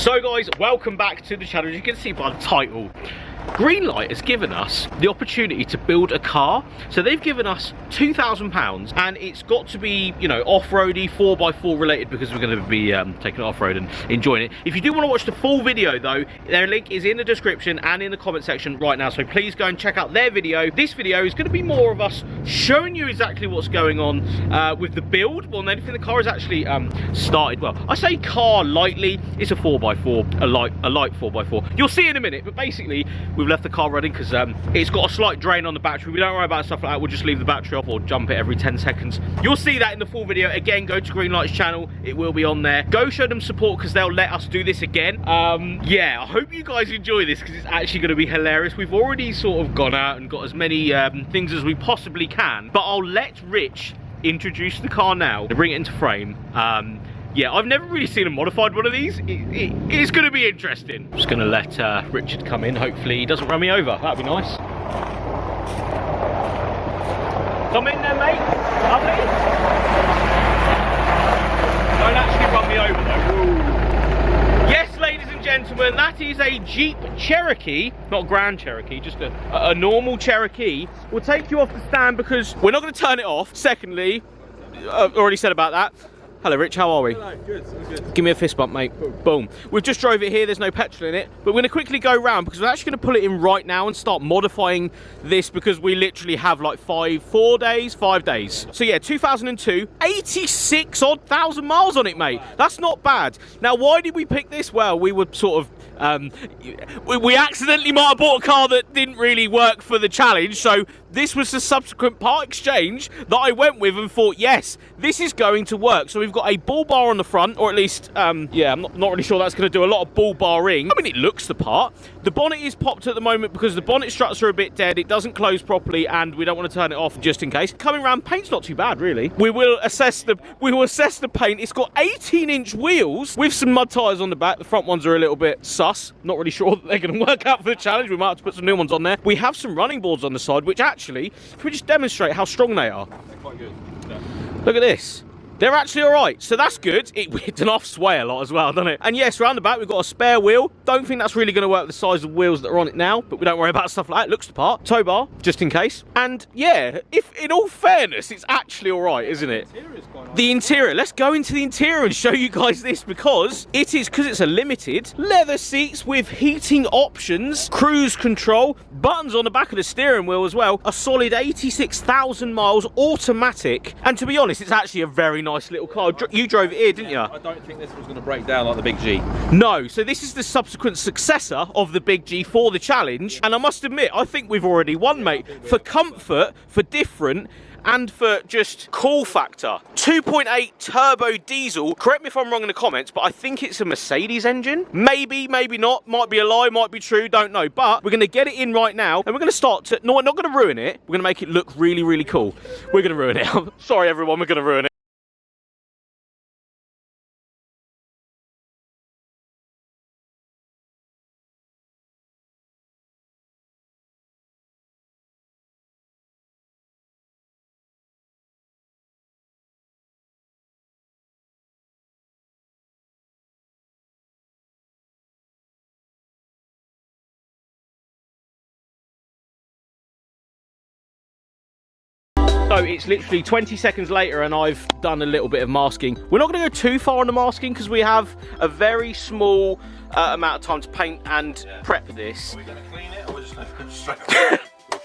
So guys, welcome back to the channel. As you can see by the title, Greenlight has given us the opportunity to build a car. So they've given us £2,000 and it's got to be, you know, off-roady, 4x4 related, because we're going to be taking it off-road and enjoying it. If you do want to watch the full video though, their link is in the description and in the comment section right now, so please go and check out their video. This video is going to be more of us showing you exactly what's going on with the build more than anything. The car is actually started. Well, I say car lightly, it's a 4x4, a light 4x4. You'll see in a minute, but basically we've left the car running because it's got a slight drain on the battery. We don't worry about stuff like that. We'll just leave the battery off or jump it every 10 seconds. You'll see that in the full video. Again, go to Greenlight's channel. It will be on there. Go show them support because they'll let us do this again. Yeah, I hope you guys enjoy this because it's actually going to be hilarious. We've already sort of gone out and got as many things as we possibly can, but I'll let Rich introduce the car now to bring it into frame. Yeah, I've never really seen a modified one of these. It's going to be interesting. I'm just going to let Richard come in. Hopefully he doesn't run me over. That'd be nice. Come in there, mate. Lovely. Don't actually run me over, though. Woo. Yes, ladies and gentlemen, that is a Jeep Cherokee. Not Grand Cherokee, just a normal Cherokee. We'll take you off the stand because we're not going to turn it off. Secondly, I've already said about that. Hello Rich, how are we? Hello, good, good. Give me a fist bump, mate. Boom. We've just drove it here, there's no petrol in it, but we're going to quickly go round because we're actually going to pull it in right now and start modifying this because we literally have like 5 days. So yeah, 2002, 86 odd thousand miles on it, mate. That's not bad. Now, why did we pick this? Well, we were sort of, we accidentally might have bought a car that didn't really work for the challenge, so this was the subsequent part exchange that I went with and thought, yes, this is going to work. So we've got a bull bar on the front, or at least, yeah, I'm not really sure that's going to do a lot of bull barring. I mean, it looks the part. The bonnet is popped at the moment because the bonnet struts are a bit dead. It doesn't close properly, and we don't want to turn it off just in case. Coming around, paint's not too bad, really. We will assess the paint. It's got 18-inch wheels with some mud tyres on the back. The front ones are a little bit sus. Not really sure that they're going to work out for the challenge. We might have to put some new ones on there. We have some running boards on the side, which actually, can we just demonstrate how strong they are? They're quite good. Yeah. Look at this. They're actually all right, so that's good. It doesn't off sway a lot as well, doesn't it? And yes, round the back, we've got a spare wheel. Don't think that's really going to work with the size of wheels that are on it now, but we don't worry about stuff like that. It looks the part. Tow bar, just in case. And yeah, if in all fairness, it's actually all right, isn't it? The interior is quite nice. The interior. Let's go into the interior and show you guys this because it's a limited leather seats with heating options, cruise control, buttons on the back of the steering wheel as well. A solid 86,000 miles, automatic. And to be honest, it's actually a very nice little car. You drove it here, didn't you? I don't think this was going to break down like the Big G. No, so this is the subsequent successor of the Big G for the challenge. And I must admit, I think we've already won, mate. For comfort, for different, and for just cool factor. 2.8 turbo diesel. Correct me if I'm wrong in the comments, but I think it's a Mercedes engine. Maybe, maybe not. Might be a lie, might be true, don't know. But we're going to get it in right now, and we're going to start to... No, we're not going to ruin it. We're going to make it look really, really cool. We're going to ruin it. Sorry, everyone, we're going to ruin it. So it's literally 20 seconds later and I've done a little bit of masking. We're not going to go too far on the masking because we have a very small amount of time to paint and prep this. Are we going to clean it or we're just going to go straight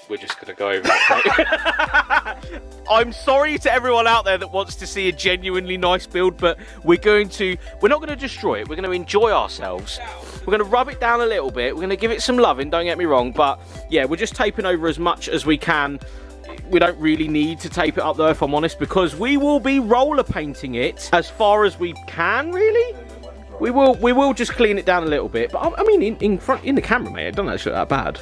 We're just going to go over it. I'm sorry to everyone out there that wants to see a genuinely nice build, but we're not going to destroy it. We're going to enjoy ourselves. We're going to rub it down a little bit. We're going to give it some loving, don't get me wrong. But yeah, we're just taping over as much as we can. We don't really need to tape it up though, if I'm honest, because we will be roller painting it as far as we can, really. We will just clean it down a little bit. But I mean, in the camera, mate, it doesn't actually look that bad.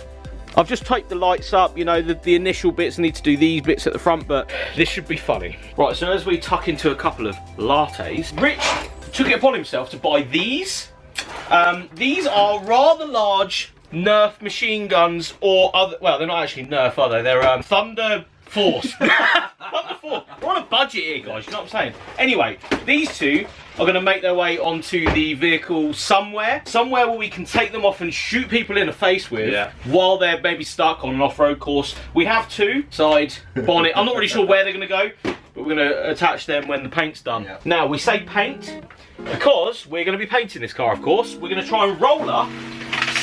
I've just taped the lights up, you know, the initial bits. I need to do these bits at the front, but this should be funny. Right, so as we tuck into a couple of lattes, Rich took it upon himself to buy these. These are rather large Nerf machine guns, or other, well, they're not actually Nerf, are they? They're Thunder Force. Thunder Force. We're on a budget here, guys, you know what I'm saying? Anyway, these two are going to make their way onto the vehicle somewhere where we can take them off and shoot people in the face with while they're maybe stuck on an off-road course. We have two side bonnet. I'm not really sure where they're going to go, but we're going to attach them when the paint's done. Yeah. Now, we say paint because we're going to be painting this car, of course. We're going to try and roller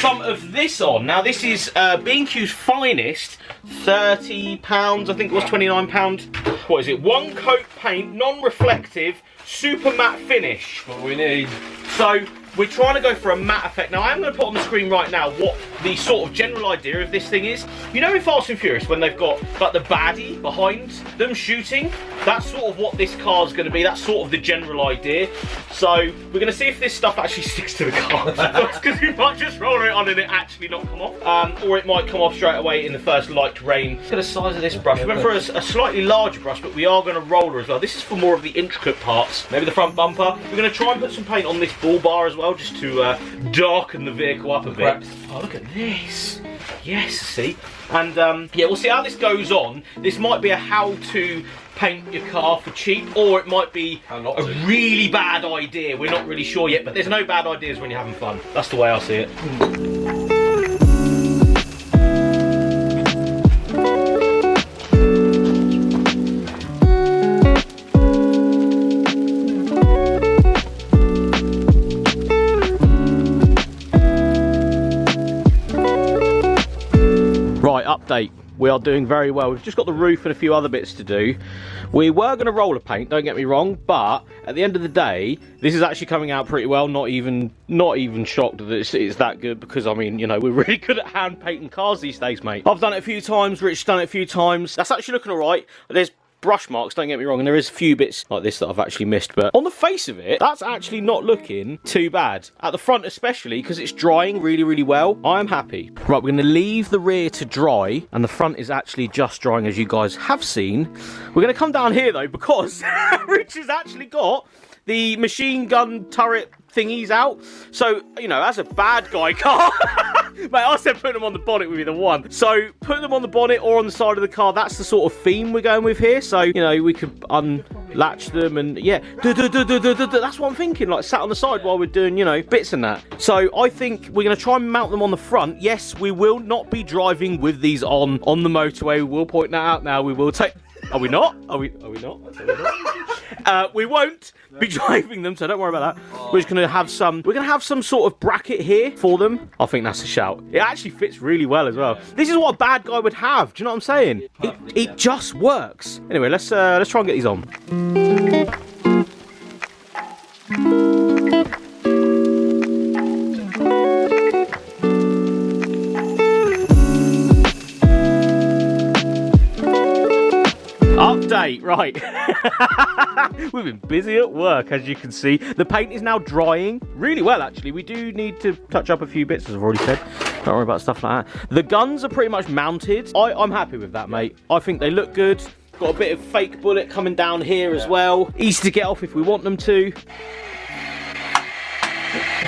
some of this on. Now, this is B&Q's finest, £30, I think it was £29. What is it? One coat paint, non-reflective, super matte finish. What we need. So we're trying to go for a matte effect. Now, I am going to put on the screen right now what the sort of general idea of this thing is. You know in Fast and Furious when they've got like the baddie behind them shooting? That's sort of what this car's going to be. That's sort of the general idea. So we're going to see if this stuff actually sticks to the car. Because we might just roll it on and it actually not come off. Or it might come off straight away in the first light rain. Look at the size of this brush. We went for a slightly larger brush, but we are going to roller as well. This is for more of the intricate parts. Maybe the front bumper. We're going to try and put some paint on this bull bar as well, just to darken the vehicle up a bit. Oh, look at this. Yes, see? And yeah, we'll see how this goes on. This might be a how to paint your car for cheap, or it might be a really bad idea. We're not really sure yet, but there's no bad ideas when you're having fun. That's the way I see it. Right, update. We are doing very well. We've just got the roof and a few other bits to do. We were going to roller paint, don't get me wrong, but at the end of the day, this is actually coming out pretty well. Not even shocked that it's that good, because I mean, you know, we're really good at hand painting cars these days, mate. I've done it a few times, Rich's done it a few times. That's actually looking all right. There's brush marks, don't get me wrong, and there is a few bits like this that I've actually missed, but on the face of it, that's actually not looking too bad. At the front especially, because it's drying really, really well, I'm happy. Right, we're going to leave the rear to dry, and the front is actually just drying, as you guys have seen. We're going to come down here, though, because Rich has actually got the machine gun turret thingies out. So, you know, as a bad guy car, mate, I said put them on the bonnet would be the one. So, put them on the bonnet or on the side of the car. That's the sort of theme we're going with here. So, you know, we could unlatch them and, yeah, that's what I'm thinking, like, sat on the side while we're doing, you know, bits and that. So, I think we're going to try and mount them on the front. Yes, we will not be driving with these on the motorway. We will point that out now. We will take... Are we not? Are we not? We won't be driving them, so don't worry about that. We're just gonna have some. We're gonna have some sort of bracket here for them. I think that's a shout. It actually fits really well as well. This is what a bad guy would have. Do you know what I'm saying? It just works. Anyway, let's try and get these on. Update, right. We've been busy at work, as you can see. The paint is now drying really well, actually. We do need to touch up a few bits, as I've already said. Don't worry about stuff like that. The guns are pretty much mounted. I'm happy with that, mate. I think they look good. Got a bit of fake bullet coming down here as well. Easy to get off if we want them to.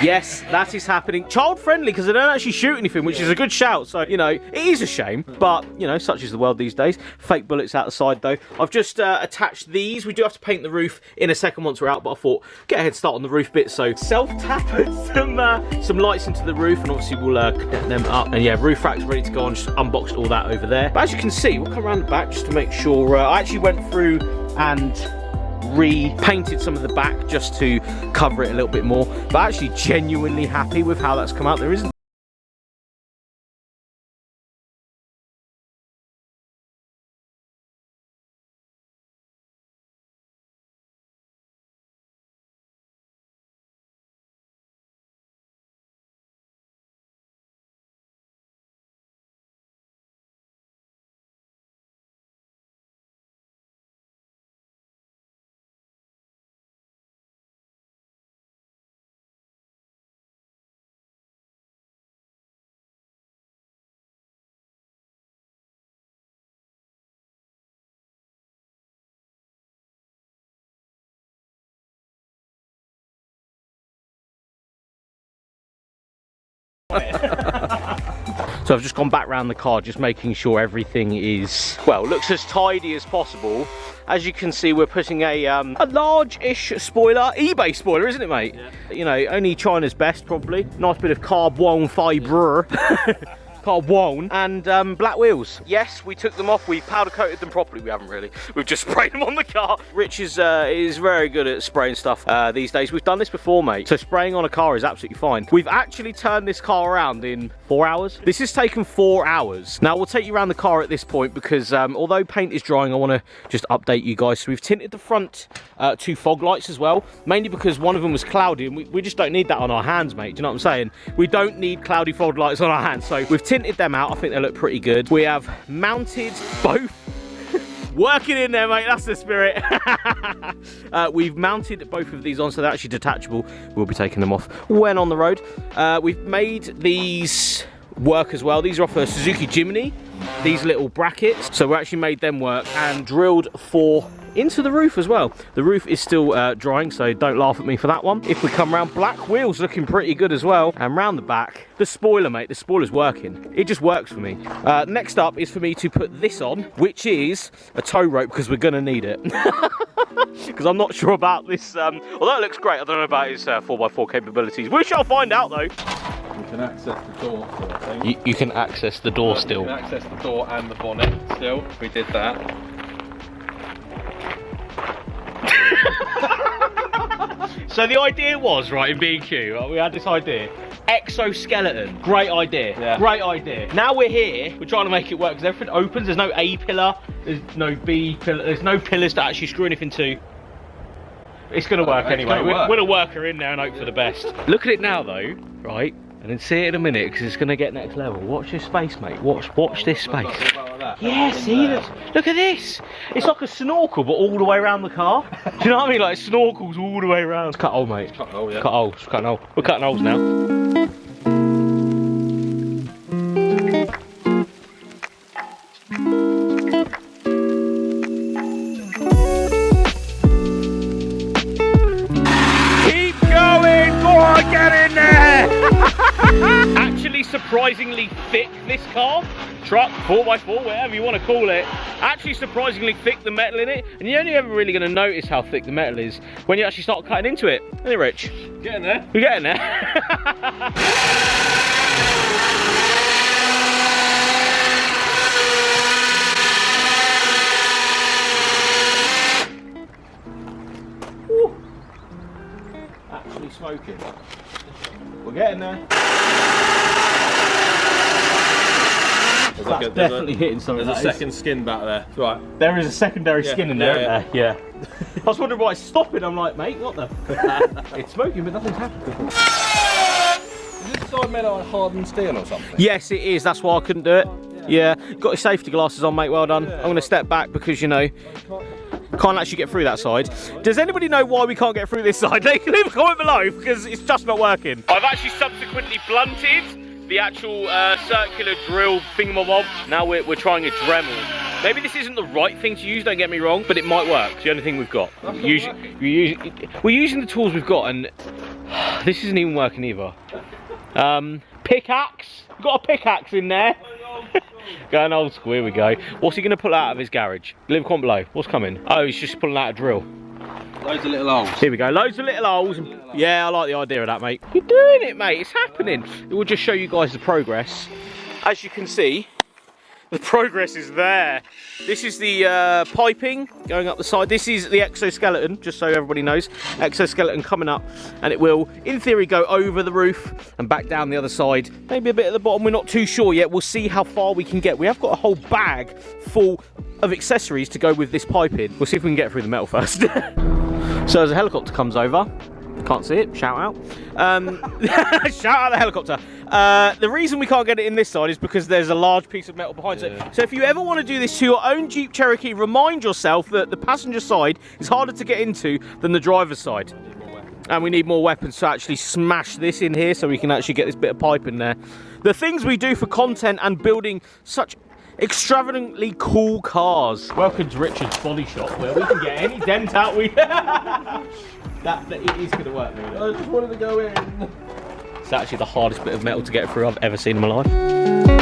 Yes, that is happening. Child friendly, because they don't actually shoot anything, which is a good shout. So, you know, it is a shame, but, you know, such is the world these days. Fake bullets out the side, though. I've just attached these. We do have to paint the roof in a second once we're out, but I thought, get a head start on the roof bit. So, self-tap some lights into the roof, and obviously we'll connect them up. And yeah, roof rack's ready to go on. Just unboxed all that over there. But as you can see, we'll come around the back just to make sure. I actually went through and repainted some of the back just to cover it a little bit more, but actually genuinely happy with how that's come out. There isn't So I've just gone back around the car, just making sure everything is, well, looks as tidy as possible. As you can see, we're putting a large-ish spoiler, eBay spoiler, isn't it, mate? Yeah. You know, only China's best, probably. Nice bit of carbon fibre. Carbon and black wheels. Yes, we took them off. We powder coated them properly. We haven't really. We've just sprayed them on the car. Rich is very good at spraying stuff these days. We've done this before, mate. So spraying on a car is absolutely fine. We've actually turned this car around in 4 hours. This has taken 4 hours. Now we'll take you around the car at this point because although paint is drying, I want to just update you guys. So we've tinted the front 2 fog lights as well, mainly because one of them was cloudy and we just don't need that on our hands, mate. Do you know what I'm saying? We don't need cloudy fog lights on our hands. So we've tinted them out. I think they look pretty good. We have mounted both. Working in there, mate, that's the spirit. We've mounted both of these on, so they're actually detachable. We'll be taking them off when on the road. We've made these work as well. These are off a Suzuki Jimny, these little brackets. So we actually made them work and drilled 4 into the roof as well. The roof is still drying, so don't laugh at me for that one. If we come around, black wheels looking pretty good as well. And round the back, the spoiler, mate, the spoiler's working. It just works for me. Next up is for me to put this on, which is a tow rope, because we're gonna need it. Because I'm not sure about this, although it looks great, I don't know about his 4x4 capabilities. We shall find out though. You can access the door sort of thing. You can access the door still. You can access the door and the bonnet still. We did that. So the idea was, right, in B&Q, we had this idea. Exoskeleton, great idea, Yeah. great idea. Now we're here, we're trying to make it work because everything opens. There's no A pillar, there's no B pillar, there's no pillars to actually screw anything to. It's gonna work It's anyway. gonna work. We're gonna work her in there and hope for the best. Look at it now though, right? And then see it in a minute because it's gonna get next level. Watch this space, mate. Watch this space. Yeah, see, look at this. It's like a snorkel, but all the way around the car. Do you know what I mean? Like snorkels all the way around. Cut hole, mate. Cut hole, yeah. Cut holes. Cut hole. We're cutting holes now. Keep going, boy. Get in there. Actually, surprisingly thick. This car. Truck, 4x4, whatever you want to call it, actually surprisingly thick, the metal in it, and you're only ever really going to notice how thick the metal is when you actually start cutting into it. Isn't it, Rich? Getting there. You're getting there. Woo. Actually smoking. We're getting there. That's definitely hitting something. There's a second skin back there. Right. There is a secondary skin in there, yeah, isn't there? Yeah. I was wondering why it's stopping. I'm like, mate, what the? It's smoking, but nothing's happened. Is this side made out of hardened steel or something? Yes, it is. That's why I couldn't do it. Yeah. Got your safety glasses on, mate. Well done. I'm going to step back because, you know, can't actually get through that side. Does anybody know why we can't get through this side? Leave a comment below because it's just not working. I've actually subsequently blunted the actual circular drill thingamabob. Now we're trying a Dremel. Maybe this isn't the right thing to use, don't get me wrong, but it might work. It's the only thing we've got. We're using the tools we've got, and this isn't even working either. Pickaxe. We've got a pickaxe in there. Going old school, here we go. What's he going to pull out of his garage? Leave a comment below. What's coming? Oh, he's just pulling out a drill. Loads of little holes. Here we go, loads of little holes. Yeah, I like the idea of that, mate. You're doing it, mate, it's happening. It will just show you guys the progress. As you can see, the progress is there. This is the piping going up the side. This is the exoskeleton, just so everybody knows. Exoskeleton coming up, and it will, in theory, go over the roof and back down the other side. Maybe a bit at the bottom, we're not too sure yet. We'll see how far we can get. We have got a whole bag full of accessories to go with this piping. We'll see if we can get through the metal first. So as a helicopter comes over, can't see it, shout out. Shout out the helicopter. The reason we can't get it in this side is because there's a large piece of metal behind it. So if you ever want to do this to your own Jeep Cherokee, remind yourself that the passenger side is harder to get into than the driver's side. And we need more weapons to actually smash this in here so we can actually get this bit of pipe in there. The things we do for content and building such extravagantly cool cars. Welcome to Richard's Body Shop, where we can get any dent out we... that it is going to work, really. I just wanted to go in. It's actually the hardest bit of metal to get through I've ever seen in my life.